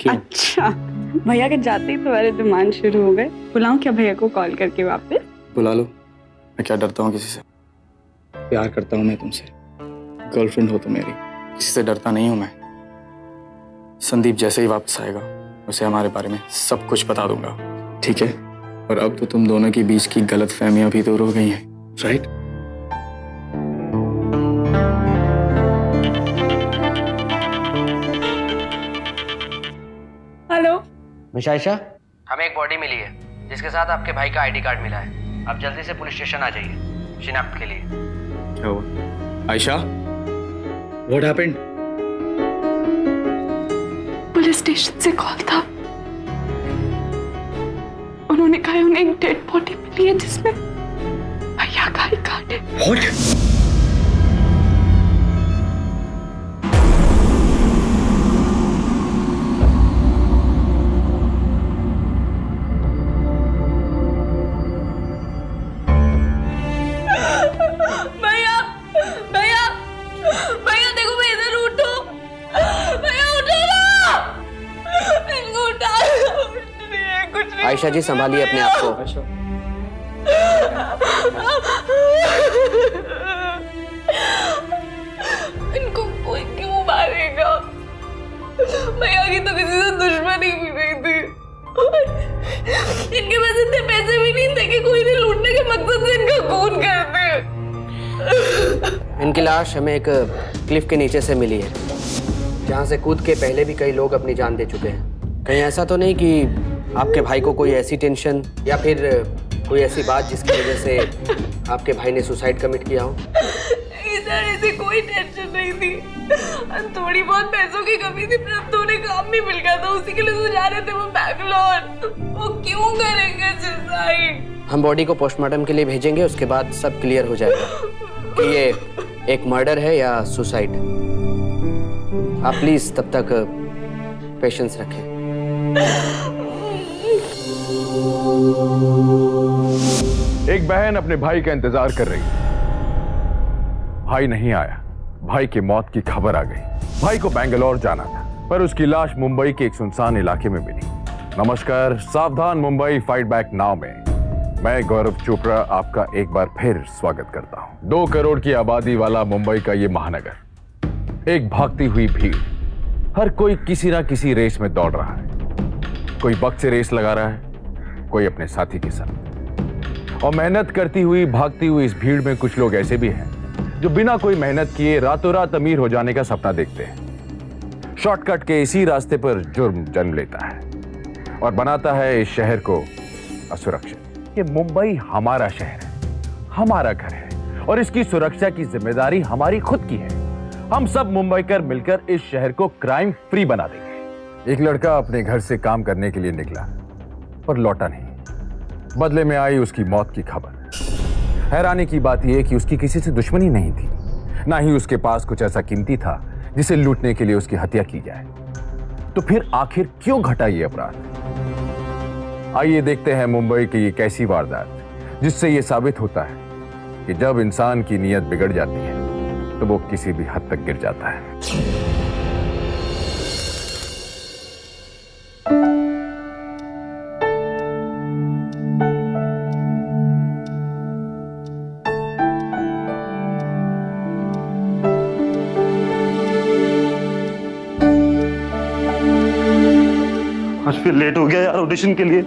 क्यों? अच्छा, भैया के जाते ही तुम्हारे डिमांड शुरू हो गए। बुलाऊं क्या भैया को कॉल करके वापस? बुला लो। मैं क्या डरता हूँ किसी से? प्यार करता हूँ मैं तुमसे। गर्लफ्रेंड हो तुम मेरी। किसी से डरता नहीं हूँ मैं। संदीप जैसे ही वापस आएगा उसे हमारे बारे में सब कुछ बता दूंगा, ठीक है? और अब तो तुम दोनों के बीच की गलतफहमियां भी दूर हो गई हैं, राइट? हेलो मिस आयशा, हमें एक बॉडी मिली है जिसके साथ आपके भाई का आईडी कार्ड मिला है। आप जल्दी से पुलिस स्टेशन आ जाइए शिनाख्त के लिए। क्या हुआ? Ayesha, what happened? Police station से कॉल था। उन्होंने कहा उन्हें एक डेड बॉडी मिली है जिसमें भैया का आई कार्ड है। व्हाट? भैया भैया भैया देखो, मैं इधर उठो। भैया उठो ना, इनको उठा। कुछ नहीं। आयशा जी संभालिए अपने आप को। इनको कोई क्यों मारेगा? भैया की तो किसी से दुश्मनी भी नहीं थी। इनके पास इतने पैसे भी नहीं थे कि कोई ने लूटने के मकसद से इनका खून कर दे। इनकी लाश हमें एक क्लिफ के नीचे से मिली है, जहाँ से कूद के पहले भी कई लोग अपनी जान दे चुके हैं। कहीं ऐसा तो नहीं कि आपके भाई को कोई ऐसी टेंशन या फिर कोई ऐसी बात जिसकी वजह से आपके भाई ने सुसाइड कमिट किया हो? सर, ऐसी कोई टेंशन नहीं थी। थोड़ी बहुत पैसों की कमी थी, पर अब तो उन्हें काम भी मिल गया था। उसी के लिए तो जा रहे थे वो बैंगलोर। वो क्यों करेंगे सुसाइड? हम बॉडी को पोस्टमार्टम के लिए भेजेंगे, उसके बाद सब क्लियर हो जाएगा कि ये एक मर्डर है या सुसाइड। आप प्लीज तब तक पेशेंस रखें। एक बहन अपने भाई का इंतजार कर रही है। भाई नहीं आया। भाई की मौत की खबर आ गई। भाई को बेंगलोर जाना था, पर उसकी लाश मुंबई के एक सुनसान इलाके में मिली। नमस्कार, सावधान मुंबई फाइट बैक नाउ में मैं गौरव चोपड़ा आपका एक बार फिर स्वागत करता हूं। 2 करोड़ की आबादी वाला मुंबई का ये महानगर, एक भागती हुई भीड़। हर कोई किसी ना किसी रेस में दौड़ रहा है। कोई वक्त से रेस लगा रहा है, कोई अपने साथी के साथ। और मेहनत करती हुई भागती हुई इस भीड़ में कुछ लोग ऐसे भी हैं जो बिना कोई मेहनत किए रातों रात अमीर हो जाने का सपना देखते हैं। शॉर्टकट के इसी रास्ते पर जुर्म जन्म लेता है और बनाता है इस शहर को असुरक्षित। ये मुंबई हमारा शहर है, हमारा घर है और इसकी सुरक्षा की जिम्मेदारी हमारी खुद की है। हम सब मुंबईकर मिलकर इस शहर को क्राइम फ्री बना देंगे। एक लड़का अपने घर से काम करने के लिए निकला पर लौटा नहीं। बदले में आई उसकी मौत की खबर। हैरानी की बात यह कि उसकी किसी से दुश्मनी नहीं थी, ना ही उसके पास कुछ ऐसा कीमती था जिसे लूटने के लिए उसकी हत्या की जाए। तो फिर आखिर क्यों घटा ये अपराध? आइए देखते हैं मुंबई की ये कैसी वारदात जिससे ये साबित होता है कि जब इंसान की नीयत बिगड़ जाती है तो वो किसी भी हद तक गिर जाता है। आज फिर लेट हो गया यार ऑडिशन के लिए।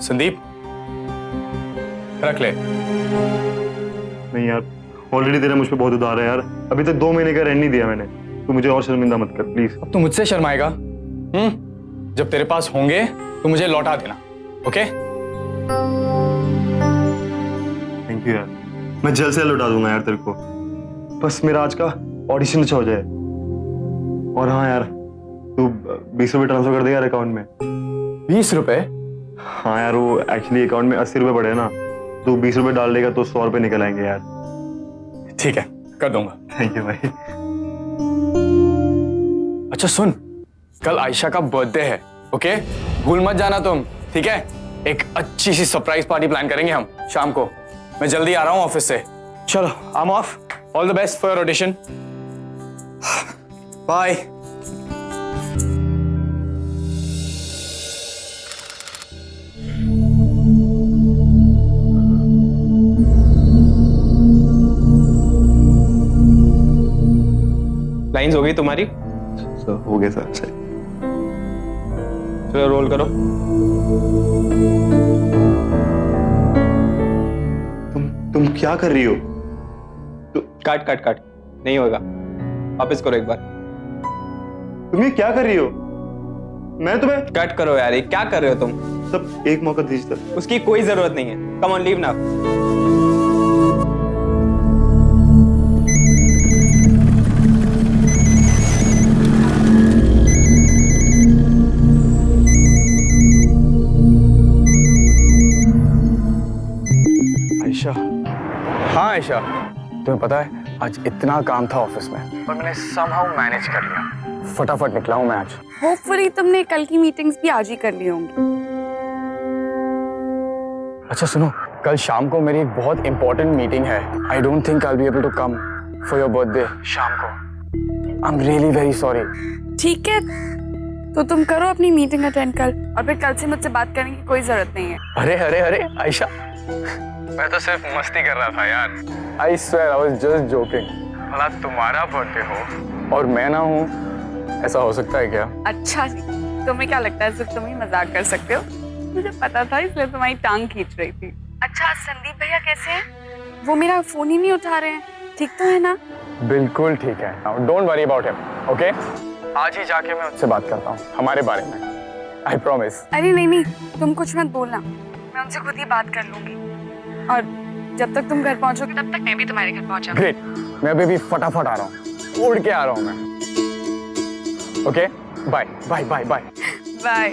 संदीप, रख ले। नहीं यार, ऑलरेडी तेरा मुझ पे बहुत उधार है यार। अभी तक 2 महीने का रेंट नहीं दिया मैंने। तू मुझे और शर्मिंदा मत कर प्लीज। अब तू मुझसे शर्माएगा? जब तेरे पास होंगे तो मुझे लौटा देना, ओके? थैंक यू यार, मैं जल्द से लौटा दूंगा यार तेरे को। बस मेरा आज का ऑडिशन अच्छा हो जाए। और हाँ यार, तू 20 रुपये ट्रांसफर कर दे यार अकाउंट में। 20 रुपए? हाँ यार, वो एक्चुअली अकाउंट में 80 रुपये पड़े हैं ना, तू 20 रुपए डाल देगा तो 100 रुपए निकल आएंगे यार। ठीक है, कर दूंगा। थैंक यू भाई। अच्छा सुन, कल आयशा का बर्थडे है, ओके? भूल मत जाना तुम, ठीक है? एक अच्छी सी सरप्राइज पार्टी प्लान करेंगे हम शाम को। मैं जल्दी आ रहा हूँ ऑफिस से। चलो, I am off. All the best for your audition. Bye. Lines हो गई तुम्हारी? सर हो गया सर। सही। चलो रोल करो। तुम क्या कर रही हो? काट काट काट, नहीं होगा, वापस करो एक बार। तुम ये क्या कर रही हो? मैं तुम्हें कट करो यार, ये क्या कर रहे हो तुम? सब एक मौका दीजिए सर। उसकी कोई जरूरत नहीं है। Come on, leave now. Ayesha, हाँ आयशा, तुम्हें पता है आज इतना काम था ऑफिस में, पर मैंने समहाउ मैनेज कर लिया। फटाफट निकला हूँ मैं आज। होपफुली तुमने कल की मीटिंग्स भी आज ही कर ली होंगी। अच्छा सुनो, कल शाम को मेरी एक बहुत इंपॉर्टेंट मीटिंग है। I don't think I will be able to come for your birthday शाम को। I am really very sorry. ठीक है, तो तुम करो अपनी मीटिंग अटेंड कर, और फिर कल से मुझसे बात करने की कोई जरूरत नहीं है। अरे अरे अरे आयशा, मैं तो सिर्फ मस्ती कर रहा था यार। I swear I was just joking. भला तुम्हारा बर्थडे हो और मैं ना हूँ, ऐसा हो सकता है क्या? अच्छा जी, तुम्हें क्या लगता है सिर्फ तुम ही मजाक कर सकते हो? मुझे पता था, इसलिए तुम्हारी टांग खींच रही थी। अच्छा संदीप भैया कैसे हैं? वो मेरा फोन ही नहीं उठा रहे हैं, ठीक तो है ना? बिल्कुल ठीक है। Don't worry about him, okay? आज ही जाके मैं उससे बात करता हूँ हमारे बारे में। I promise. अरे नहीं नहीं, तुम कुछ मत बोलना, मैं उनसे खुद ही बात कर लूंगी। और जब तक तुम घर पहुंचोगे तब तक मैं भी तुम्हारे घर पहुंच जाऊंगी। ग्रेट, मैं अभी भी फटाफट आ रहा हूँ, उड़ के आ रहा हूँ मैं। Okay, bye bye bye bye bye.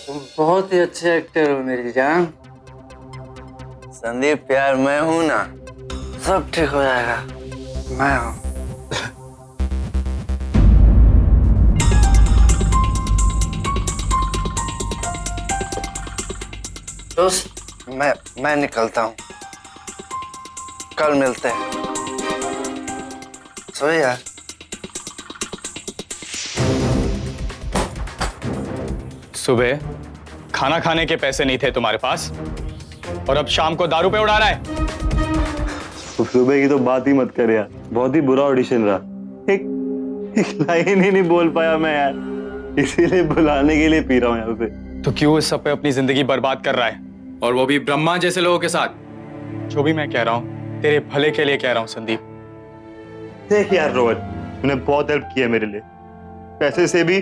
तुम बहुत ही अच्छे एक्टर हो मेरी जान। संदीप प्यार, मैं हूं ना, सब ठीक हो जाएगा। मैं हूं। दोस्त, मैं निकलता हूँ, कल मिलते हैं। सो यार। सुबह खाना खाने के पैसे नहीं थे तुम्हारे पास, और अब शाम को दारू पे उड़ा रहा है। सुबह की तो बात ही मत कर यार, बहुत ही बुरा ऑडिशन रहा। एक लाइन ही नहीं बोल पाया मैं यार, इसीलिए बुलाने के लिए पी रहा हूँ यहाँ पे। तो क्यों इस सब पे अपनी जिंदगी बर्बाद कर रहा है, और वो भी ब्रह्मा जैसे लोगों के साथ? जो भी मैं कह रहा हूँ तेरे भले के लिए कह रहा हूँ संदीप। देख यार रोहन, तूने बहुत हेल्प किया मेरे लिए, पैसे से भी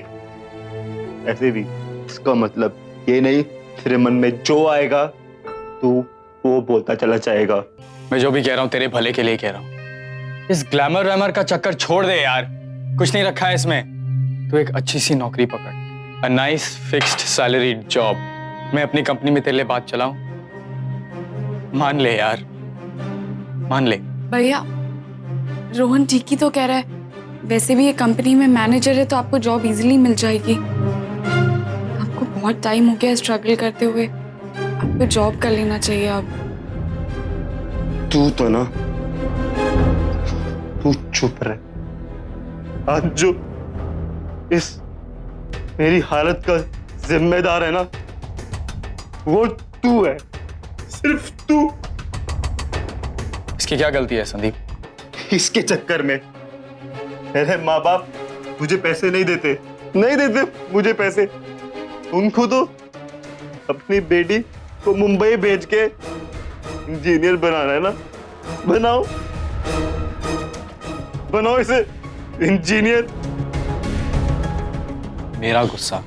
ऐसे भी। इसका मतलब ये नहीं तेरे मन में जो आएगा तू वो बोलता चला जाएगा। मैं जो भी कह रहा हूँ तेरे भले के लिए कह रहा हूँ। इस ग्लैमर वैमर का चक्कर छोड़ दे यार, कुछ नहीं रखा है इसमें। तू एक अच्छी सी नौकरी पकड़, a nice fixed salary job. मैं अपनी कंपनी में तेरे लिए बात चलाऊं, मान ले यार, मान ले। भैया रोहन ठीक ही तो कह रहा है, वैसे भी ये कंपनी में मैनेजर है तो आपको जॉब इजीली मिल जाएगी। आपको बहुत टाइम हो गया स्ट्रगल करते हुए, आपको जॉब कर लेना चाहिए अब। तू तो ना, तू चुप रह। आज जो इस मेरी हालत का जिम्मेदार है ना, वो तू है, सिर्फ तू। इसकी क्या गलती है संदीप? इसके चक्कर में मेरे माँ बाप मुझे पैसे नहीं देते मुझे पैसे। उनको तो अपनी बेटी को मुंबई भेज के इंजीनियर बनाना है ना, बनाओ इसे इंजीनियर। मेरा गुस्सा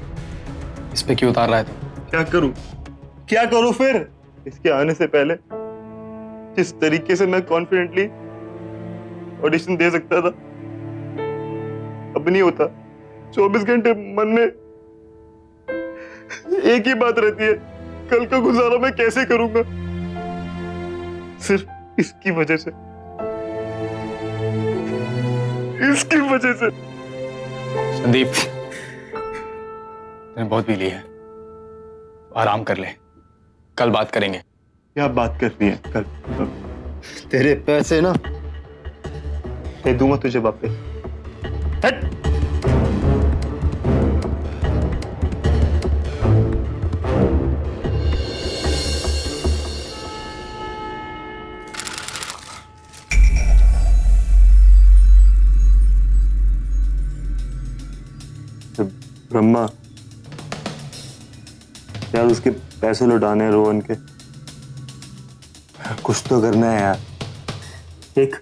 इस पे क्यों उतार रहा है तू? क्या करूं फिर? इसके आने से पहले जिस तरीके से मैं कॉन्फिडेंटली ऑडिशन दे सकता था, अब नहीं होता। 24 घंटे मन में एक ही बात रहती है, कल का गुजारा मैं कैसे करूंगा। सिर्फ इसकी वजह से, इसकी वजह से। संदीप, तूने बहुत पी ली है, आराम कर ले, कल बात करेंगे। क्या बात कर रही है कल? तेरे पैसे ना दे दूंगा तुझे वापस। हट। ब्रह्मा, यार उसके पैसे लौटाने हैं रोहन के। कुछ तो करना है यार, एक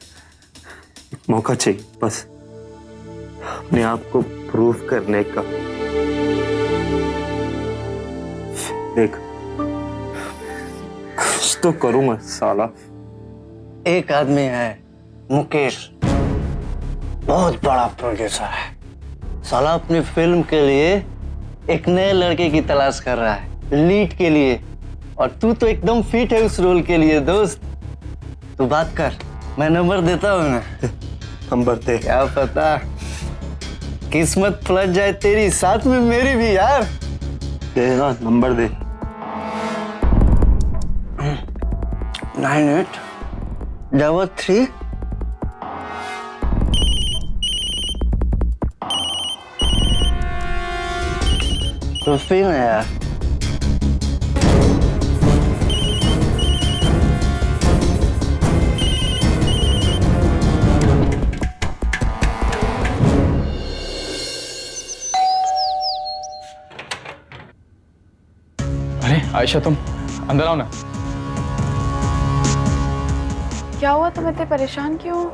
मौका चाहिए बस अपने आप को प्रूव करने का। देख, कुछ तो करूंगा साला। एक आदमी है मुकेश, बहुत बड़ा प्रोड्यूसर है। साला अपनी फिल्म के लिए एक नए लड़के की तलाश कर रहा है लीड के लिए, और तू तो एकदम फिट है उस रोल के लिए। दोस्त तू बात कर, मैं नंबर देता हूँ ना। नंबर दे। क्या पता किस्मत पलट जाए तेरी, साथ में मेरी भी यार। दे ना, नंबर दे। 9833 तो फिर है यार। अरे आयशा, तुम अंदर आओ ना। क्या हुआ, तुम इतने परेशान क्यों?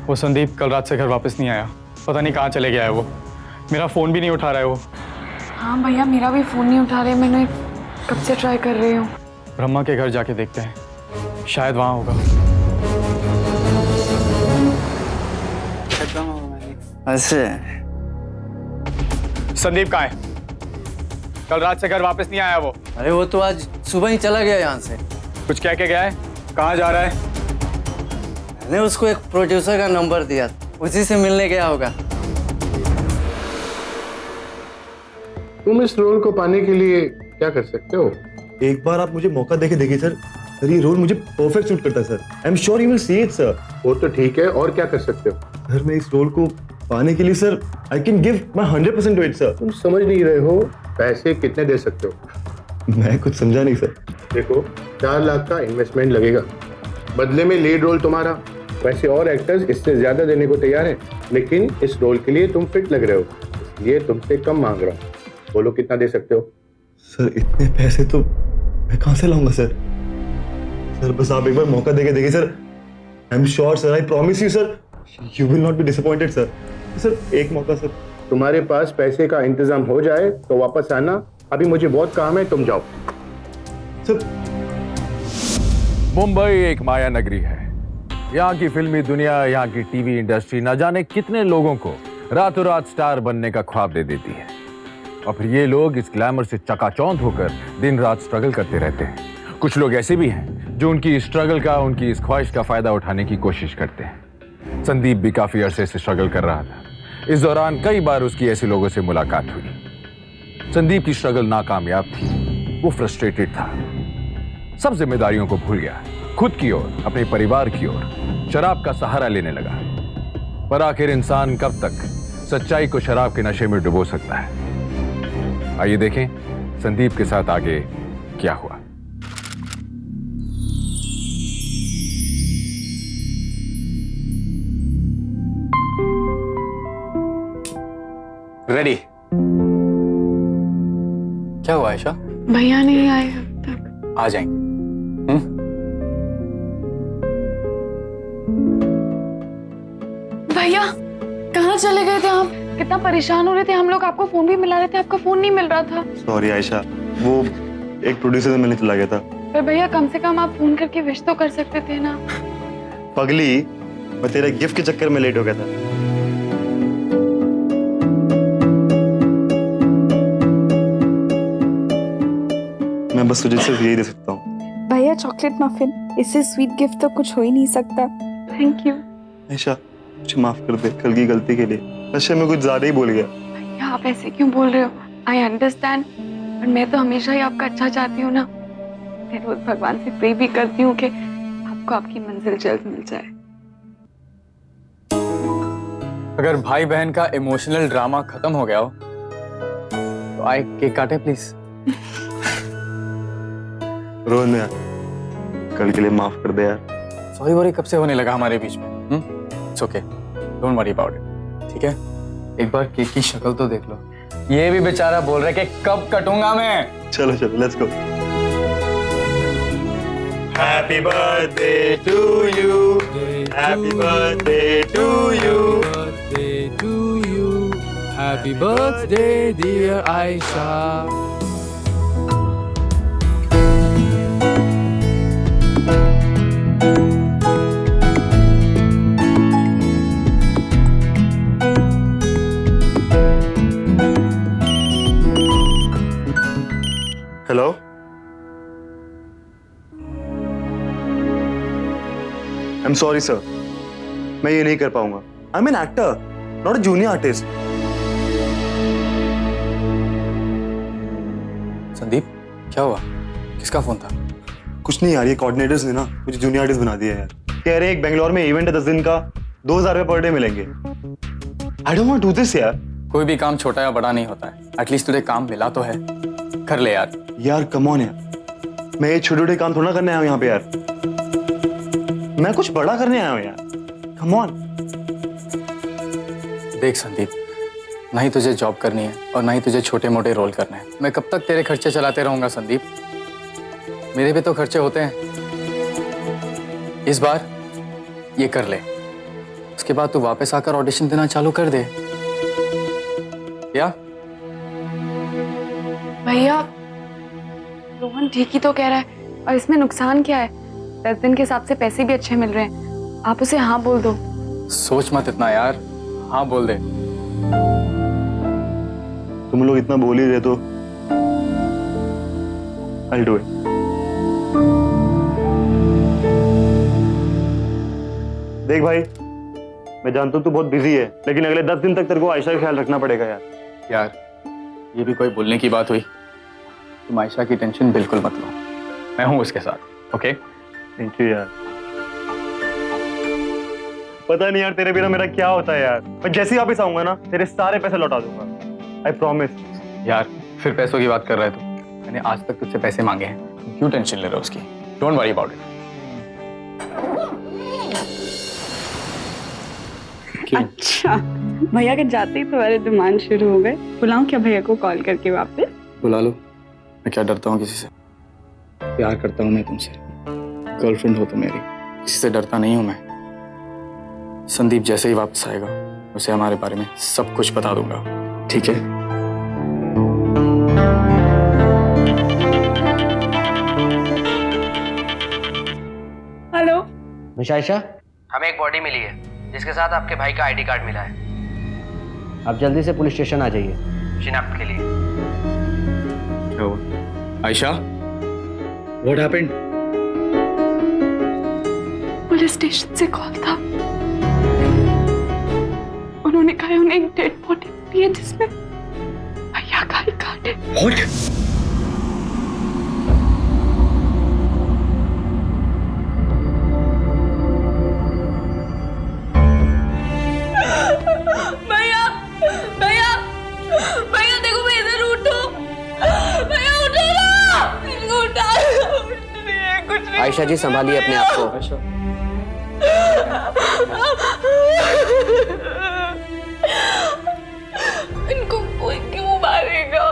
वो संदीप कल रात से घर वापस नहीं आया, पता नहीं कहाँ चले गया है वो। मेरा फोन भी नहीं उठा रहा है वो। हाँ भैया, मेरा भी फोन नहीं उठा रहे, मैंने कब से ट्राई कर रही हूँ। ब्रह्मा के घर जाके देखते हैं, शायद वहाँ होगा। ऐसे संदीप कहाँ है? कल रात से घर वापस नहीं आया वो। अरे वो तो आज सुबह ही चला गया यहाँ से। कुछ कह के गया है? कहाँ जा रहा है? मैंने उसको एक प्रोड्यूसर का नंबर दिया, उसी से मिलने गया होगा। तुम इस रोल को पाने के लिए क्या कर सकते हो? एक बार आप मुझे मौका देके देखिए सर। सर ये रोल मुझे परफेक्ट सूट करता है sir. I am sure you will see it sir. वो तो ठीक है, और क्या कर सकते हो? सर मैं इस रोल को पाने के लिए sir I can give my 100% to it sir. तुम समझ नहीं रहे हो, पैसे कितने दे सकते हो? मैं कुछ समझा नहीं सर। देखो, 4 लाख का इन्वेस्टमेंट लगेगा, बदले में लीड रोल तुम्हारा। वैसे और एक्टर्स इससे ज्यादा देने को तैयार हैं, लेकिन इस रोल के लिए तुम फिट लग रहे हो, इसलिए तुमसे कम मांग रहा हूँ। बोलो कितना दे सकते हो? सर इतने पैसे तो मैं कहाँ से लाऊंगा सर? सर बस आप एक बार मौका देके देखिए sir. I am sure sir, I promise you sir, you will not be disappointed sir. Sir एक मौका सर। तुम्हारे पास पैसे का इंतजाम हो जाए तो वापस आना, अभी मुझे बहुत काम है, तुम जाओ। सर मुंबई एक माया नगरी है। यहाँ की फिल्मी दुनिया, यहाँ की टीवी इंडस्ट्री न जाने कितने लोगों को रातों रात स्टार बनने का ख्वाब दे देती है, और फिर ये लोग इस ग्लैमर से चकाचौंध होकर दिन रात स्ट्रगल करते रहते हैं। कुछ लोग ऐसे भी हैं जो उनकी स्ट्रगल का, उनकी इस ख्वाहिश का फायदा उठाने की कोशिश करते हैं। संदीप भी काफी अरसे से स्ट्रगल कर रहा था। इस दौरान कई बार उसकी ऐसे लोगों से मुलाकात हुई। संदीप की स्ट्रगल नाकामयाब थी, वो फ्रस्ट्रेटेड था, सब जिम्मेदारियों को भूल गया, खुद की ओर, अपने परिवार की ओर शराब का सहारा लेने लगा। पर आखिर इंसान कब तक सच्चाई को शराब के नशे में डुबो सकता है? आइए देखें संदीप के साथ आगे क्या हुआ। रेडी? क्या हुआ आयशा? भैया नहीं आए अब तक। आ जाएंगे। भैया कहाँ चले गए थे आप? कितना परेशान हो रहे थे हम लोग, आपको फोन भी मिला रहे थे, आपका फोन नहीं मिल रहा था। सॉरी आयशा, वो एक प्रोड्यूसर से मिलने चला गया था। पर भैया कम से कम आप फोन करके विश तो कर सकते थे ना। पगली, मैं तेरे गिफ्ट के चक्कर में लेट हो गया था। बस तुझे सिर्फ यही दे सकता हूँ। भैया चॉकलेट मफिन, इससे स्वीट गिफ्ट तो कुछ हो ही नहीं सकता। Thank you. आयशा मुझे माफ कर दे कल की गलती के लिए। नशे में कुछ ज्यादा ही बोल गया। भैया आप ऐसे क्यों बोल रहे हो? आई अंडरस्टैंड, पर मैं तो हमेशा ही आपका अच्छा चाहती हूँ ना। मैं रोज भगवान से प्रे भी करती हूँ कि आपको आपकी मंजिल जल्द मिल जाए। अगर भाई बहन का इमोशनल ड्रामा खत्म हो गया हो तो आए केक काटे प्लीज। रोहन यार कल के लिए माफ कर दे यार। सॉरी वॉरी कब से होने लगा हमारे बीच में? It's okay, don't worry about it, ठीक है? एक बार केक की शक्ल तो देख लो। ये भी बेचारा बोल रहा है कि कब कटूंगा मैं। चलो चलो let's go. Happy birthday to you, happy birthday to you, Happy birthday, dear Aisha. Hello I am sorry sir, मैं ये नहीं कर पाऊंगा। I am an actor, not a junior artist. Sandeep क्या हुआ? किसका फोन था? कुछ नहीं यार, ये कोऑर्डिनेटर्स ने ना मुझे जूनियर आर्टिस्ट बना दिया है यार। कह रहे एक बेंगलोर में इवेंट है 10 दिन का, 2000 रुपए पर डे मिलेंगे। I don't want to do this यार। कोई भी काम छोटा या बड़ा नहीं होता है, एटलीस्ट तुझे काम मिला तो है, कर ले यार। यार कम ऑन यार, मैं ये छोटे छोटे काम थोड़ा करने आया हूँ यहाँ पे यार। मैं कुछ बड़ा करने आया हूँ यार, कम ऑन। देख संदीप, ना ही तुझे जॉब करनी है और ना ही तुझे छोटे मोटे रोल करने हैं। मैं कब तक तेरे खर्चे चलाते रहूंगा संदीप? मेरे भी तो खर्चे होते हैं। इस बार ये कर ले, उसके बाद तू वापस आकर ऑडिशन देना चालू कर दे। क्या भैया रोहन ठीक ही तो कह रहा है, और इसमें नुकसान क्या है? 10 दिन के हिसाब से पैसे भी अच्छे मिल रहे हैं। आप उसे हाँ बोल दो। सोच मत इतना यार, हाँ बोल दे। तुम लोग इतना बोल ही रहे तो I'll do it। देख भाई, मैं जानता हूँ तू बहुत बिजी है, लेकिन अगले 10 दिन तक तेरे को आयशा का ख्याल रखना पड़ेगा यार। यार ये भी कोई बोलने की बात हुई? तुम आयशा की टेंशन बिल्कुल मत लो, मैं हूँ उसके साथ। ओके थैंक यू यार। पता नहीं यार तेरे बिना मेरा क्या होता है यार। मैं जैसे ही वापस आऊंगा ना तेरे सारे पैसे लौटा दूंगा, आई प्रॉमिस। यार फिर पैसों की बात कर रहा है तू? मैंने आज तक तुझसे पैसे मांगे हैं, क्यों टेंशन ले रहा है उसकी? Don't worry about it. अच्छा भैया के जाते ही तुम्हारे डिमांड शुरू हो गए। बुलाऊं क्या भैया को कॉल करके वापस? बुला लो, मैं क्या डरता हूँ किसी से? प्यार करता हूँ मैं तुमसे, गर्लफ्रेंड हो तुम मेरी, किसी से डरता नहीं हूँ मैं। संदीप जैसे ही वापस आएगा उसे हमारे बारे में सब कुछ बता दूंगा, ठीक है? हेलो मिस आयशा, हमें एक बॉडी मिली है जिसके साथ आपके भाई का आईडी कार्ड मिला है। आप जल्दी से पुलिस स्टेशन आ जाइए शिनाख्त के लिए। क्या हुआ? Ayesha, what happened? Police station से कॉल था, उन्होंने कहा उन्हें एक डेड बॉडी मिली है जिसमें भैया का आई कार्ड है। व्हाट? भैया भैया भैया देखो, मैं इधर उठो। भैया उठो ना, इनको उठा। कुछ नहीं। आयशा जी संभालिए अपने आप को। इनको कोई क्यों मारेगा?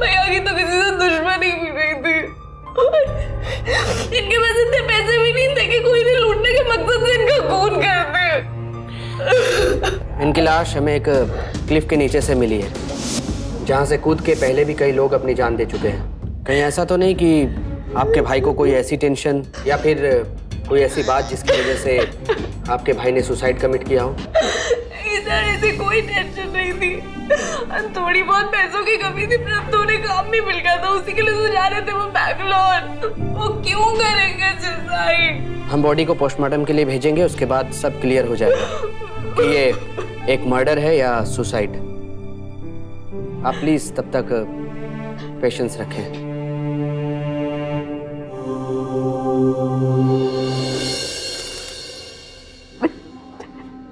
भैया की तो किसी से दुश्मनी भी नहीं थी। इनके पास इतने पैसे भी नहीं थे कि कोई नहीं लूटने के मकसद से इनका खून कर दे। इनकी लाश हमें एक क्लिफ के नीचे से मिली है, जहां से कूद के पहले भी कई लोग अपनी जान दे चुके हैं। कहीं ऐसा तो नहीं कि आपके भाई को कोई ऐसी टेंशन या फिर कोई ऐसी बात जिसकी वजह से आपके भाई ने सुसाइड कमिट किया हो? नहीं सर, ऐसी कोई टेंशन नहीं थी। थोड़ी बहुत पैसों की कमी थी, पर अब तो उन्हें काम भी मिल गया था, उसी के लिए तो जा रहे थे वो बैंगलोर। वो क्यों करेंगे सुसाइड? हम बॉडी को पोस्टमार्टम के लिए भेजेंगे, उसके बाद सब क्लियर हो जाएगा कि ये एक मर्डर है या सुसाइड। आप प्लीज तब तक पेशेंस रखें।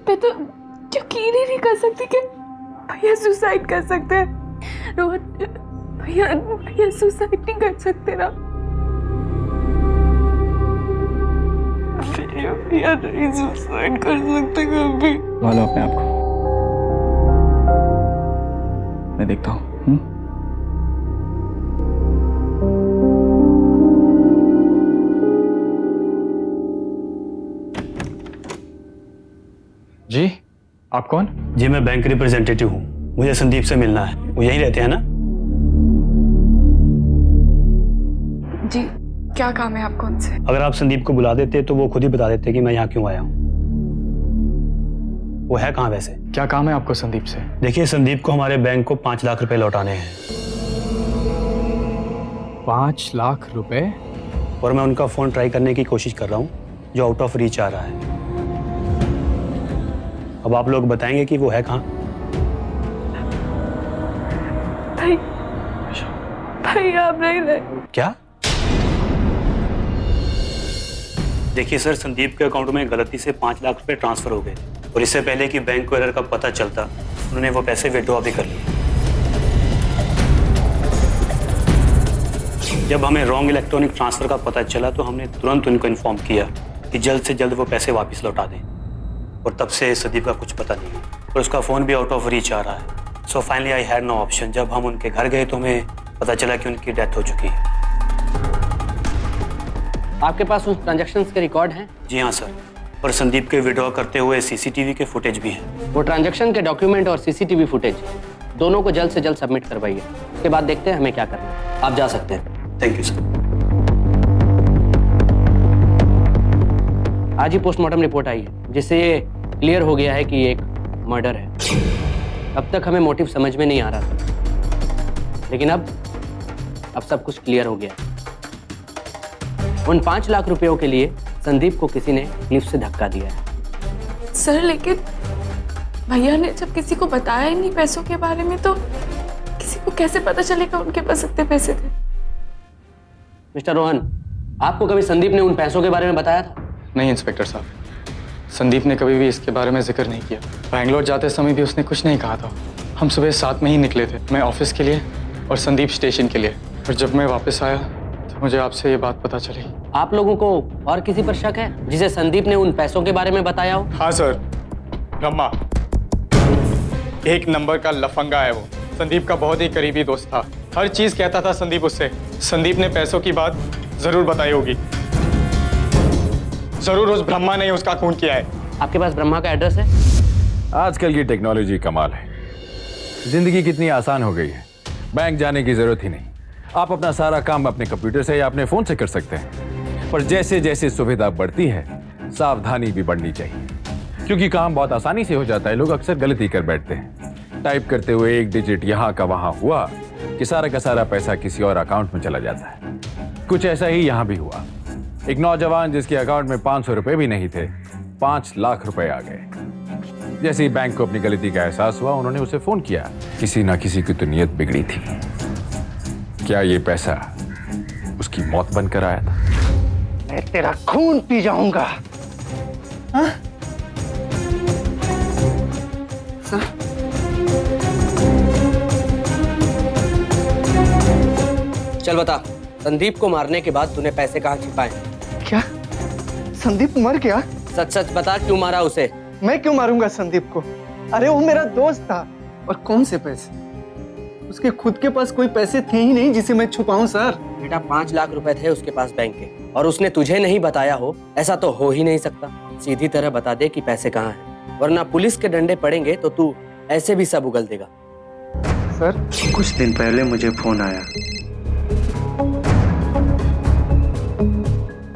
मैं तो यकीन ही नहीं कर सकती कि भैया सुसाइड कर सकते हैं। रोहन, भैया सुसाइड नहीं कर सकते ना। भैया नहीं सुसाइड कर सकते कभी। लो अपने आप को, मैं देखता हूँ। जी, आप कौन? जी मैं बैंक रिप्रेजेंटेटिव हूँ, मुझे संदीप से मिलना है। वो यहीं रहते हैं ना? जी, क्या काम है आपको उनसे? अगर आप संदीप को बुला देते तो वो खुद ही बता देते कि मैं यहाँ क्यों आया हूँ। वो है कहाँ वैसे? क्या काम है आपको संदीप से? देखिए, संदीप को हमारे बैंक को 5 लाख रुपए लौटाने हैं। 5 लाख रुपए? और मैं उनका फोन ट्राई करने की कोशिश कर रहा हूँ, जो आउट ऑफ रीच आ रहा है। अब आप लोग बताएंगे कि वो है कहाँ? भाई आप नहीं रहे। क्या? देखिए सर, संदीप के अकाउंट में गलती से 5 लाख रुपए ट्रांसफर हो गए और इससे पहले कि बैंक को एरर का पता चलता, उन्होंने वो पैसे विड्रॉ भी कर लिए। जब हमें रॉन्ग इलेक्ट्रॉनिक ट्रांसफर का पता चला तो हमने तुरंत उनको इन्फॉर्म किया कि जल्द से जल्द वो पैसे वापस लौटा दें। और तब से संदीप का कुछ पता नहीं और उसका फ़ोन भी आउट ऑफ रीच आ रहा है। So finally I had no option. जब हम उनके घर गए तो हमें पता चला कि उनकी डेथ हो चुकी है। आपके पास उन ट्रांजैक्शंस के रिकॉर्ड हैं? जी हाँ सर, और संदीप के विड्रॉ करते हुए सीसीटीवी के फुटेज भी हैं। वो ट्रांजैक्शन के डॉक्यूमेंट और सीसीटीवी फुटेज दोनों को जल्द से जल्द सबमिट करवाइए। उसके बाद देखते हैं हमें क्या करना है। आप जा सकते हैं। Thank you sir. आज ही पोस्टमार्टम रिपोर्ट आई है, जिससे ये क्लियर हो गया है कि ये एक मर्डर है। अब तक हमें मोटिव समझ में नहीं आ रहा था, लेकिन अब सब कुछ क्लियर हो गया। उन 5 लाख रुपयों के लिए संदीप को किसी ने लिफ्ट से धक्का दिया है। सर, लेकिन भैया ने जब किसी को बताया ही नहीं पैसों के बारे में, तो किसी को कैसे पता चलेगा उनके पास इतने पैसे थे? मिस्टर रोहन, आपको कभी संदीप ने उन पैसों के बारे में बताया था? नहीं इंस्पेक्टर साहब, संदीप ने कभी भी इसके बारे में जिक्र नहीं किया। बैंगलोर जाते समय भी उसने कुछ नहीं कहा था। हम सुबह 7 में ही निकले थे, मैं ऑफिस के लिए और संदीप स्टेशन के लिए। और जब मैं वापस आया तो मुझे आपसे ये बात पता चली। आप लोगों को और किसी पर शक है जिसे संदीप ने उन पैसों के बारे में बताया हो? हाँ सर, ब्रह्मा एक नंबर का लफंगा है। वो संदीप का बहुत ही करीबी दोस्त था, हर चीज कहता था संदीप उससे। संदीप ने पैसों की बात जरूर बताई होगी। जरूर उस ब्रह्मा ने उसका खून किया है। आपके पास ब्रह्मा का एड्रेस है? आजकल की टेक्नोलॉजी कमाल है, जिंदगी कितनी आसान हो गई है। बैंक जाने की जरूरत ही नहीं, आप अपना सारा काम अपने कंप्यूटर से या अपने फोन से कर सकते हैं। पर जैसे जैसे सुविधा बढ़ती है, सावधानी भी बढ़नी चाहिए, क्योंकि काम बहुत आसानी से हो जाता है। लोग अक्सर गलती कर बैठते हैं, टाइप करते हुए एक डिजिट यहाँ का वहां हुआ कि सारा का सारा पैसा किसी और अकाउंट में चला जाता है। कुछ ऐसा ही यहाँ भी हुआ। एक नौजवान जिसके अकाउंट में 500 रुपए भी नहीं थे, 5 लाख रुपए आ गए। जैसे ही बैंक को अपनी गलती का एहसास हुआ, उन्होंने उसे फोन किया। किसी ना किसी की तो नीयत बिगड़ी थी। क्या ये पैसा उसकी मौत बनकर आया था? मैं तेरा खून पी जाऊंगा। हाँ? चल बता, संदीप को मारने के बाद तूने पैसे कहाँ छिपाए? क्या संदीप मर गया? सच सच बता, क्यों मारा उसे? मैं क्यों मारूंगा संदीप को? अरे वो मेरा दोस्त था। और कौन से पैसे? उसके खुद के पास कोई पैसे थे ही नहीं जिसे मैं छुपाऊं सर। बेटा, 5 लाख रुपए थे उसके पास बैंक के, और उसने तुझे नहीं बताया हो, ऐसा तो हो ही नहीं सकता। सीधी तरह बता दे कि पैसे कहाँ हैं, वरना पुलिस के डंडे पड़ेंगे तो तू ऐसे भी सब उगल देगा। सर, कुछ दिन पहले मुझे फोन आया।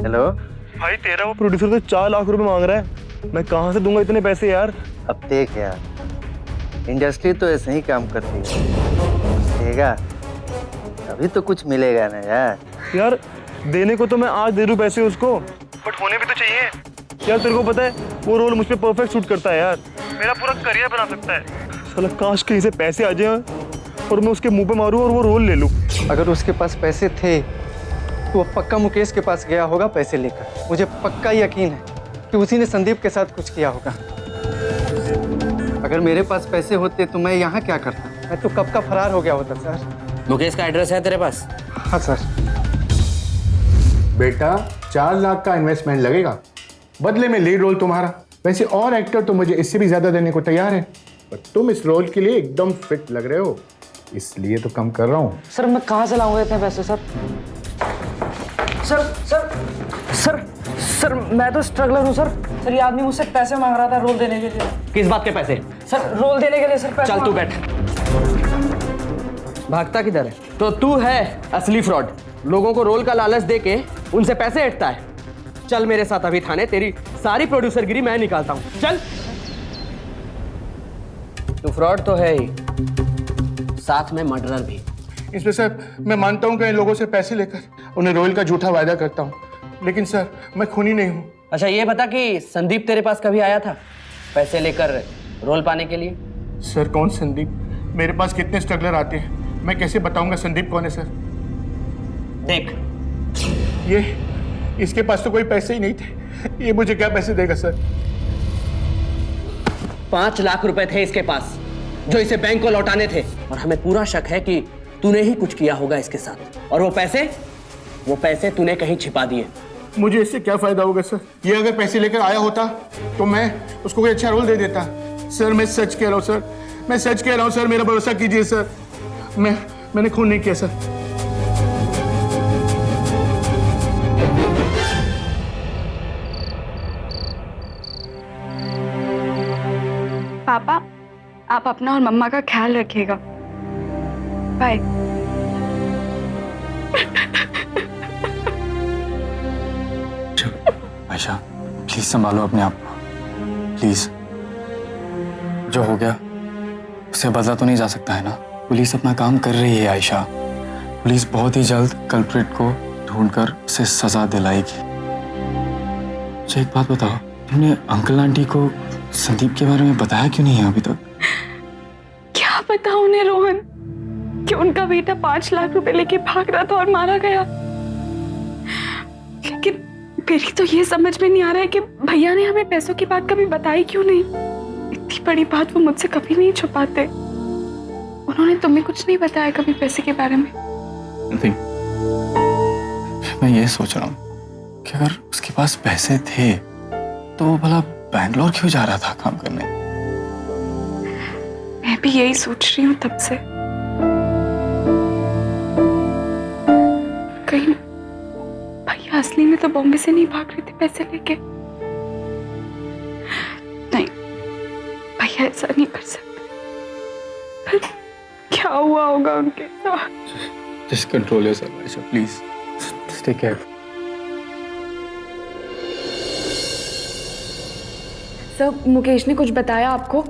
हेलो भाई, तेरा वो प्रोड्यूसर तो 4 लाख रुपए मांग रहा है। मैं कहाँ से दूंगा इतने पैसे यार? अब देख यार, इंडस्ट्री तो ऐसे ही काम करती है। देगा अभी तो कुछ मिलेगा ना यार। यार देने को तो मैं आज दे दूं पैसे उसको, बट होने भी तो चाहिए। यार तेरे को पता है वो रोल मुझ पे परफेक्ट सूट करता है यार, मेरा पूरा करियर बना सकता है। साला काश कहीं से पैसे आ जाए और मैं उसके मुंह पे मारूं और वो रोल ले लूं। अगर उसके पास पैसे थे तो वो पक्का मुकेश के पास गया होगा पैसे लेकर। मुझे पक्का यकीन है कि उसी ने संदीप के साथ कुछ किया होगा। अगर मेरे पास पैसे होते तो मैं यहाँ क्या करता? मैं तो कब का फरार हो गया होता सर। मुकेश का एड्रेस है तेरे पास? हाँ सर। बेटा 4 लाख का इन्वेस्टमेंट लगेगा, बदले में लीड रोल तुम्हारा। वैसे और एक्टर तो मुझे इससे भी ज्यादा देने को तैयार है, पर तुम इस रोल के लिए एकदम फिट लग रहे हो, इसलिए तो कम कर रहा हूँ। सर मैं कहाँ से लाऊंगा इतने पैसे sir? Sir sir sir sir मैं तो स्ट्रगलर हूँ सर। सर ये आदमी मुझसे पैसे मांग रहा था रोल देने के लिए। किस बात के पैसे? सर रोल देने के लिए सर पैसे। चल तू बैठ। भागता किधर है? तो तू है असली फ्रॉड। लोगों को रोल का लालच दे के उनसे पैसे ऐंठता है। चल मेरे साथ अभी थाने, तेरी सारी प्रोड्यूसरगिरी मैं निकालता हूँ। चल। तू फ्रॉड तो है ही, साथ में मर्डरर भी। इसमें सर मैं मानता हूँ कि इन लोगों से पैसे लेकर उन्हें रोल का झूठा वायदा करता हूँ, लेकिन सर मैं खूनी नहीं हूँ। अच्छा ये बता कि संदीप तेरे पास कभी आया था पैसे लेकर रोल पाने के लिए? सर कौन संदीप? मेरे पास कितने स्ट्रगलर आते हैं, मैं कैसे बताऊंगा संदीप कौन है सर? देख ये इसके पास तो कोई पैसे ही नहीं थे, ये मुझे क्या पैसे देगा सर? 5 लाख रुपए थे इसके पास जो इसे बैंक को लौटाने थे, और हमें पूरा शक है कि तूने ही कुछ किया होगा इसके साथ। और वो पैसे तूने कहीं छिपा दिए। मुझे इससे क्या फायदा होगा सर? ये अगर पैसे लेकर आया होता तो मैं उसको कोई अच्छा रोल दे देता। सर मैं सच कह रहा हूँ सर, मैं सच कह रहा हूँ सर, मेरा भरोसा कीजिए सर। मैंने खून नहीं किया सर। पापा आप अपना और मम्मा का ख्याल रखिएगा। बाय। आयशा प्लीज संभालो अपने आप को, प्लीज। जो हो गया उसे बदला तो नहीं जा सकता है ना। पुलिस अपना काम कर रही है आयशा। पुलिस बहुत ही जल्द कल्प्रिट को ढूंढकर उसे सजा दिलाएगी। मुझे एक बात बताओ, तुमने अंकल आंटी को संदीप के बारे में बताया क्यों नहीं है अभी तक? क्या पता उन्हें रोहन कि उनका बेटा 5 लाख रुपए लेके भाग रहा था और मारा गया। लेकिन मेरी तो ये समझ में नहीं आ रहा है कि भैया ने हमें पैसों की बात कभी बताई क्यों नहीं। इतनी बड़ी बात वो मुझसे कभी नहीं छुपाते। उन्होंने तुम्हें कुछ नहीं बताया कभी पैसे के बारे में? नहीं, मैं ये सोच रहा हूँ कि अगर उसके पास पैसे थे तो वो भला बैंगलोर क्यों जा रहा था काम करने? मैं भी यही सोच रही हूँ तब से। कहीं भैया असली में तो बॉम्बे से नहीं भाग रहे थे पैसे लेके। नहीं, भैया ऐसा नहीं कर सकते। पर क्या हुआ होगा उनके साथ? Just control yourself, Aisha, please. Just take care. Sir Mukesh ने कुछ बताया आपको?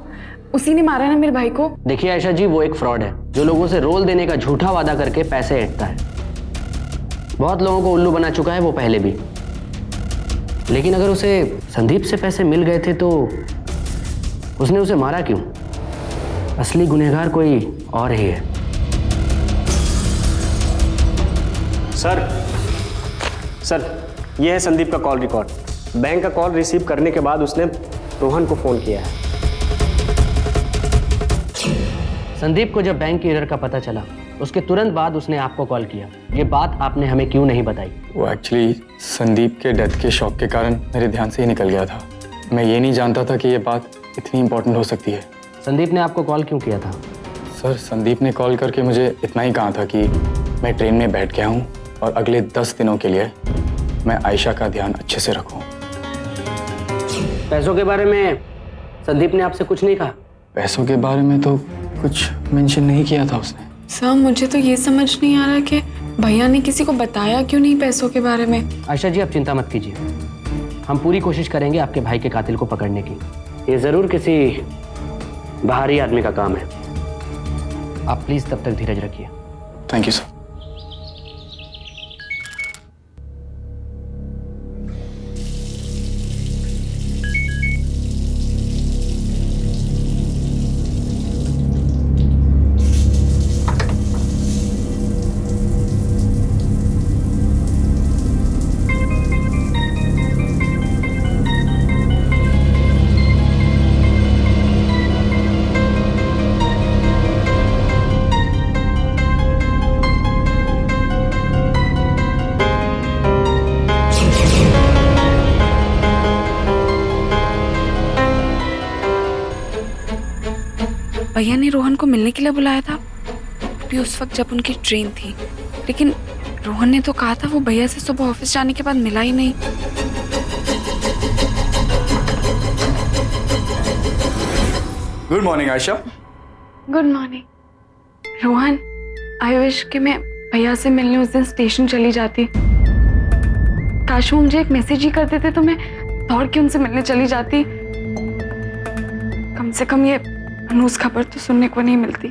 उसी ने मारा ना मेरे भाई को? देखिए आयशा जी, वो एक फ्रॉड है जो लोगों से रोल देने का झूठा वादा करके पैसे ऐंठता है। बहुत लोगों को उल्लू बना चुका है वो पहले भी। लेकिन अगर उसे संदीप से पैसे मिल गए थे तो उसने उसे मारा क्यों? असली गुनहगार कोई और ही है। सर ये है संदीप का कॉल रिकॉर्ड। बैंक का कॉल रिसीव करने के बाद उसने रोहन को फोन किया है। संदीप को जब बैंक की एरर का पता चला उसके तुरंत बाद उसने आपको कॉल किया। ये बात आपने हमें क्यों नहीं बताई? वो एक्चुअली संदीप के डेथ के शॉक के कारण मेरे ध्यान से ही निकल गया था। मैं ये नहीं जानता था कि ये बात इतनी इम्पोर्टेंट हो सकती है। संदीप ने आपको कॉल क्यों किया था? सर संदीप ने कॉल करके मुझे इतना ही कहा था कि मैं ट्रेन में बैठ गया हूँ और अगले 10 दिनों के लिए मैं आयशा का ध्यान अच्छे से रखूँ। पैसों के बारे में संदीप ने आपसे कुछ नहीं कहा? पैसों के बारे में तो कुछ मेंशन नहीं किया था उसने। सर मुझे तो ये समझ नहीं आ रहा कि भैया ने किसी को बताया क्यों नहीं पैसों के बारे में। आयशा जी आप चिंता मत कीजिए, हम पूरी कोशिश करेंगे आपके भाई के कातिल को पकड़ने की। ये जरूर किसी बाहरी आदमी का काम है। आप प्लीज तब तक धीरज रखिए। Thank you sir. भैया ने रोहन को मिलने के लिए बुलाया था भी उस वक्त जब उनकी ट्रेन थी, लेकिन रोहन ने तो कहा था वो भैया से सुबह ऑफिस जाने के बाद मिला ही नहीं। Good morning Ayesha. Good morning Rohan. I wish कि मैं भैया से मिलने उस दिन स्टेशन चली जाती। काश वो मुझे एक मैसेज ही कर देते तो मैं दौड़ के उनसे मिलने चली जाती। कम से कम ये अनूस खबर तो सुनने को नहीं मिलती।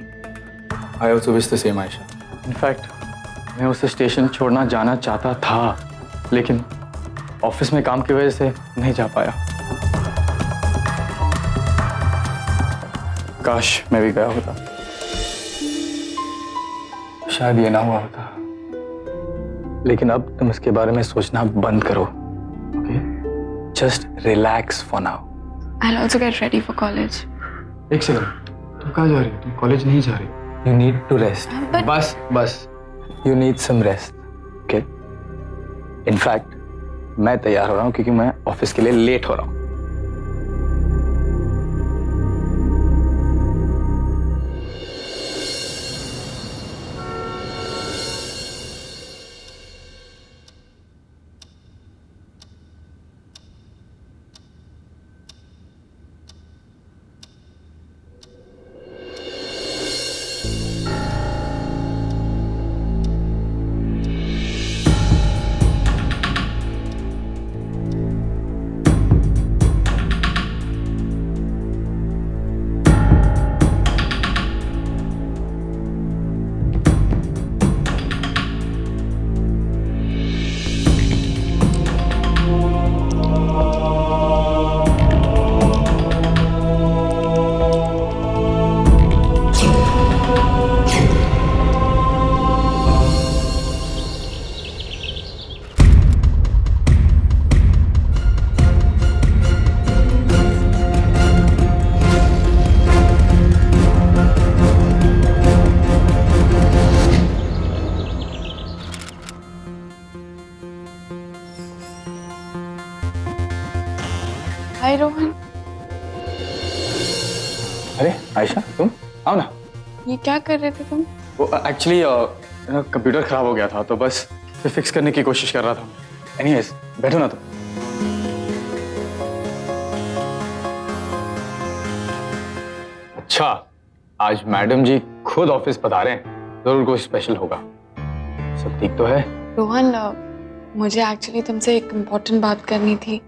I also wish the same Ayesha. In fact मैं उसे स्टेशन छोड़ना जाना चाहता था, लेकिन ऑफिस में काम की वजह से नहीं जा पाया। काश मैं भी गया होता, शायद ये ना हुआ होता। लेकिन अब तुम इसके बारे में सोचना बंद करो, okay? Just relax for now. I will also get ready for college. एक सेकंड, तुम कहाँ जा रही हो? तुम कॉलेज नहीं जा रही। You need to rest. बस you need some rest, okay? In fact मैं तैयार हो रहा हूँ क्योंकि मैं ऑफिस के लिए लेट हो रहा हूँ। हाय रोहन। अरे आयशा, तुम आओ ना। ये क्या कर रहे थे तुम? वो एक्चुअली कंप्यूटर खराब हो गया था तो बस इसे फिक्स करने की कोशिश कर रहा था। एनीवेज, बैठो ना तुम। अच्छा, आज मैडम जी खुद ऑफिस पधारे हैं, जरूर कोई स्पेशल होगा। सब ठीक तो है? रोहन, मुझे एक्चुअली तुमसे एक इम्पोर्टेंट बात करनी थी।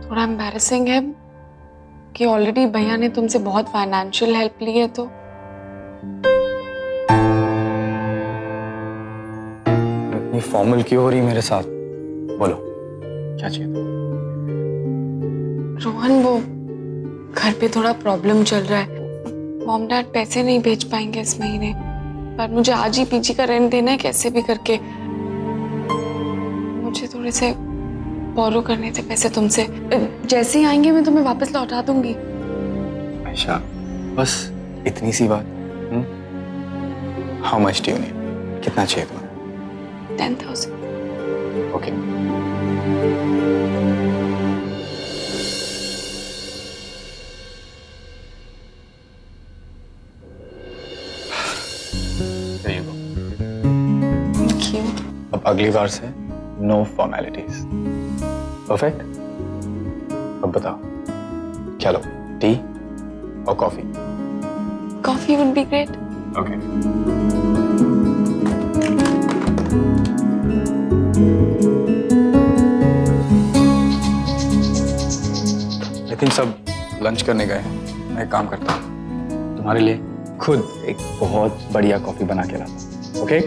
थोड़ा एम्बैरेसिंग है कि ऑलरेडी भैया ने तुमसे बहुत फाइनेंशियल हेल्प ली है, तो इतनी फॉर्मल क्यों हो रही मेरे साथ? बोलो, क्या चाहिए था? रोहन, वो घर पे थोड़ा प्रॉब्लम चल रहा है। मॉम डैड पैसे नहीं भेज पाएंगे इस महीने, पर मुझे आज ही पीजी का रेंट देना है कैसे भी करके। मुझे थोड़े से बोरो करने थे पैसे तुमसे। जैसे ही आएंगे मैं तुम्हें वापस लौटा दूंगी। आयशा, बस इतनी सी बात। How much do you need? कितना चाहिए तुम्हें? 10,000। Okay. There you go. Thank you. अब अगली बार से नो फॉर्मेलिटीज। परफेक्ट। अब बताओ क्या लो, टी और coffee? Coffee would be great. Okay. I think सब लंच करने गए हैं। मैं एक काम करता हूँ, तुम्हारे लिए खुद एक बहुत बढ़िया कॉफी बना के लाता हूँ, ओके?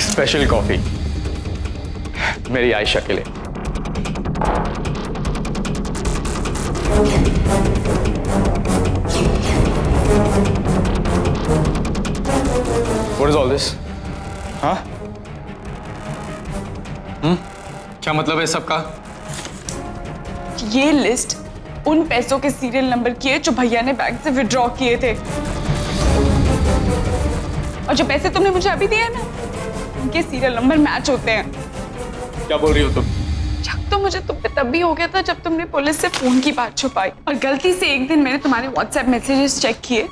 स्पेशल कॉफी मेरी आयशा के लिए। What is all this? हाँ? क्या मतलब है सबका? ये लिस्ट उन पैसों के सीरियल नंबर की है जो भैया ने बैंक से विड्रॉ किए थे, और जो पैसे तुमने मुझे अभी दिए ना, उनके सीरियल नंबर मैच होते हैं। क्या बोल रही हो तुम? शक तो मुझे तुम पे तब भी हो गया था जब तुमने पुलिस से फोन की बात छुपाई, और गलती से एक दिन मैंने तुम्हारे व्हाट्सएप मैसेजेस चेक किए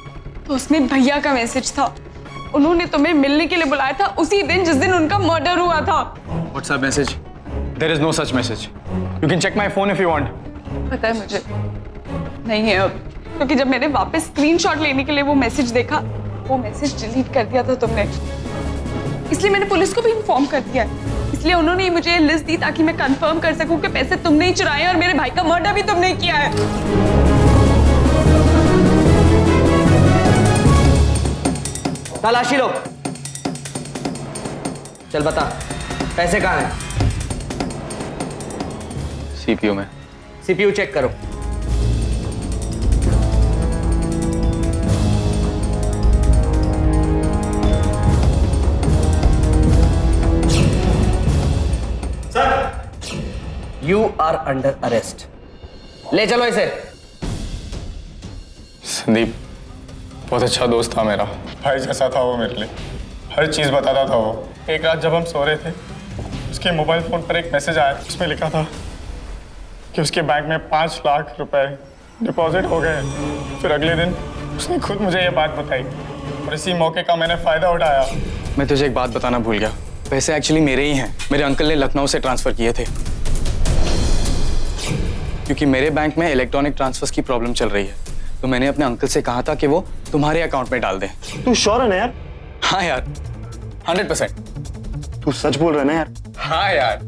तो उसमें भैया का मैसेज था। उन्होंने तुम्हें मिलने के लिए बुलाया था उसी दिन जिस दिन उनका मर्डर हुआ था। WhatsApp message? There is no such message. You can check my phone if you want. पता है मुझे नहीं है अब, क्योंकि जब मैंने वापस स्क्रीनशॉट लेने के लिए वो मैसेज देखा, वो मैसेज डिलीट कर दिया था तुमने। इसलिए मैंने पुलिस को भी इन्फॉर्म कर दिया है। इसलिए उन्होंने ही मुझे लिस्ट दी ताकि मैं कंफर्म कर सकूं कि पैसे तुमने ही चुराए और मेरे भाई का मर्डर भी तुमने ही किया है। तलाशी लो। चल बता, पैसे कहाँ हैं? CPU में। CPU चेक करो। You are under arrest. ले चलो इसे। संदीप बहुत अच्छा दोस्त था मेरा, भाई जैसा था वो मेरे लिए, हर चीज़ बताता था वो। एक रात जब हम सो रहे थे, उसके मोबाइल फ़ोन पर एक मैसेज आया, उसमें लिखा था कि उसके बैंक में 5 लाख रुपए डिपॉजिट हो गए। फिर अगले दिन उसने खुद मुझे ये बात बताई और इसी मौके का मैंने फ़ायदा उठाया। मैं तुझे एक बात बताना भूल गया, पैसे एक्चुअली मेरे ही हैं। मेरे अंकल ने लखनऊ से ट्रांसफ़र किए थे, क्योंकि मेरे बैंक में इलेक्ट्रॉनिक ट्रांसफर्स की प्रॉब्लम चल रही है, तो मैंने अपने अंकल से कहा था कि वो तुम्हारे अकाउंट में डाल दें। तू श्योर है ना यार? हाँ यार, 100%। तू सच बोल रहा है ना यार? हाँ यार।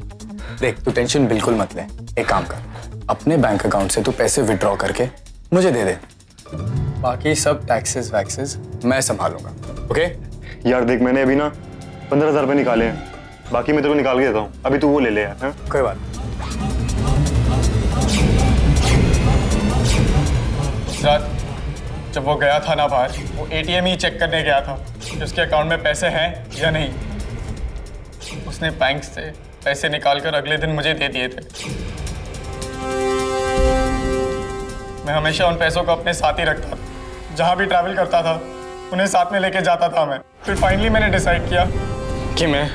देख, तू टेंशन बिल्कुल मत ले। एक काम कर, अपने बैंक अकाउंट से तू पैसे विड्रॉ करके मुझे दे दे, बाकी सब टैक्सेस वैक्सेस मैं संभालूंगा, ओके? यार देख, मैंने अभी ना 15,000 रुपये निकाले हैं, बाकी मैं तेरे को निकाल के देता हूँ, अभी तू वो ले ले यार। हाँ? कोई बात। रात जब वो गया था ना बाहर, वो ATM ही चेक करने गया था कि उसके अकाउंट में पैसे हैं या नहीं। उसने बैंक से पैसे निकालकर अगले दिन मुझे दे दिए थे। मैं हमेशा उन पैसों को अपने साथ ही रखता था, जहाँ भी ट्रैवल करता था उन्हें साथ में लेके जाता था मैं। फिर फाइनली मैंने डिसाइड किया कि मैं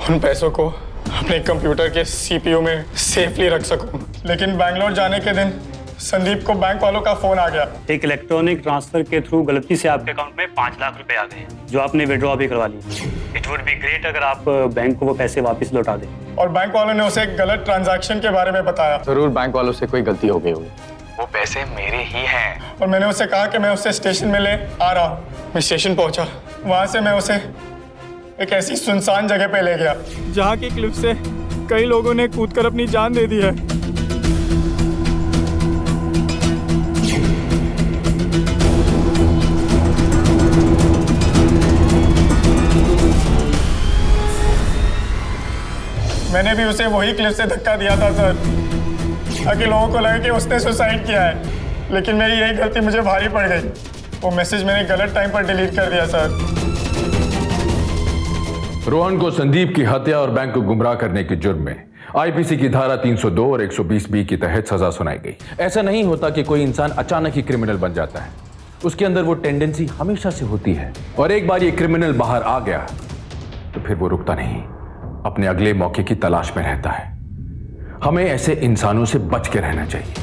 उन पैसों को अपने कंप्यूटर के CPU में सेफली रख सकूं। लेकिन बैंगलोर जाने के दिन संदीप को बैंक वालों का फोन आ गया। एक इलेक्ट्रॉनिक ट्रांसफर के थ्रू गलती से आपके अकाउंट में 5 लाख रुपए आ गए, जो आपने विड्रॉ भी करवा लिए। इट वुड बी ग्रेट अगर आप बैंक को वो पैसे वापस लौटा दें। और बैंक वालों ने उसे एक गलत ट्रांजैक्शन के बारे में बताया। जरूर बैंक वालों से कोई गलती हो गई होगी, वो पैसे मेरे ही हैं। और मैंने उससे कहा कि मैं उसे स्टेशन में ले आ रहा हूँ। मैं स्टेशन पहुंचा, वहां से मैं उसे एक ऐसी सुनसान जगह पे ले गया जहाँ की क्लिफ से कई लोगों ने कूदकर अपनी जान दे दी है। मैंने भी उसे वही क्लिफ से धक्का दिया था सर, ताकि लोगों को लगे कि उसने सुसाइड किया है। लेकिन मेरी यही गलती मुझे भारी पड़ गई। वो मैसेज मैंने गलत टाइम पर डिलीट कर दिया सर। रोहन को संदीप की हत्या और बैंक को गुमराह करने के जुर्म में आईपीसी की धारा 302 और 120 बी के तहत सजा सुनाई गई। ऐसा नहीं होता कि कोई इंसान अचानक ही क्रिमिनल बन जाता है। उसके अंदर वो टेंडेंसी हमेशा से होती है, और एक बार ये क्रिमिनल बाहर आ गया तो फिर वो रुकता नहीं, अपने अगले मौके की तलाश में रहता है। हमें ऐसे इंसानों से बच के रहना चाहिए,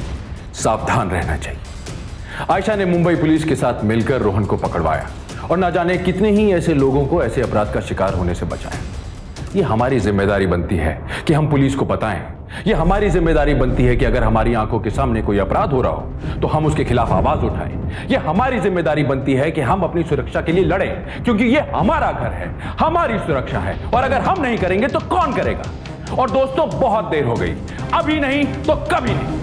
सावधान रहना चाहिए। आयशा ने मुंबई पुलिस के साथ मिलकर रोहन को पकड़वाया और ना जाने कितने ही ऐसे लोगों को ऐसे अपराध का शिकार होने से बचाया। ये हमारी जिम्मेदारी बनती है कि हम पुलिस को बताएं। ये हमारी जिम्मेदारी बनती है कि अगर हमारी आंखों के सामने कोई अपराध हो रहा हो तो हम उसके खिलाफ आवाज उठाएं। ये हमारी जिम्मेदारी बनती है कि हम अपनी सुरक्षा के लिए लड़ें, क्योंकि ये हमारा घर है, हमारी सुरक्षा है, और अगर हम नहीं करेंगे तो कौन करेगा। और दोस्तों, बहुत देर हो गई, अभी नहीं तो कभी नहीं।